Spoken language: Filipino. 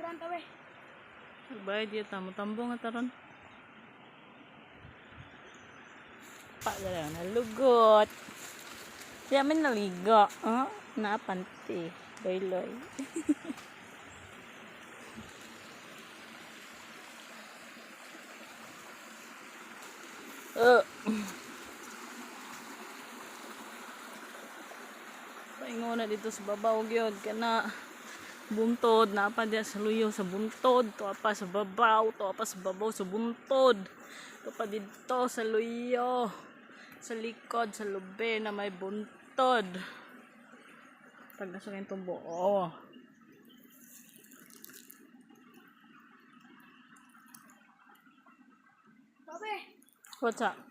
taran tawe. Bayad yun tamo. Tambong nga taron. Pa dala nalugot. Siya man naligo. Napanti. Loy-loy. Paingon na dito sa babaw gyud kana buntod na pa diya sa luyo sa buntod to pa sa babaw sa buntod to pa dito sa luyo sa likod sa lube na may buntod pag nasukin itong buo. Tawe. What's up?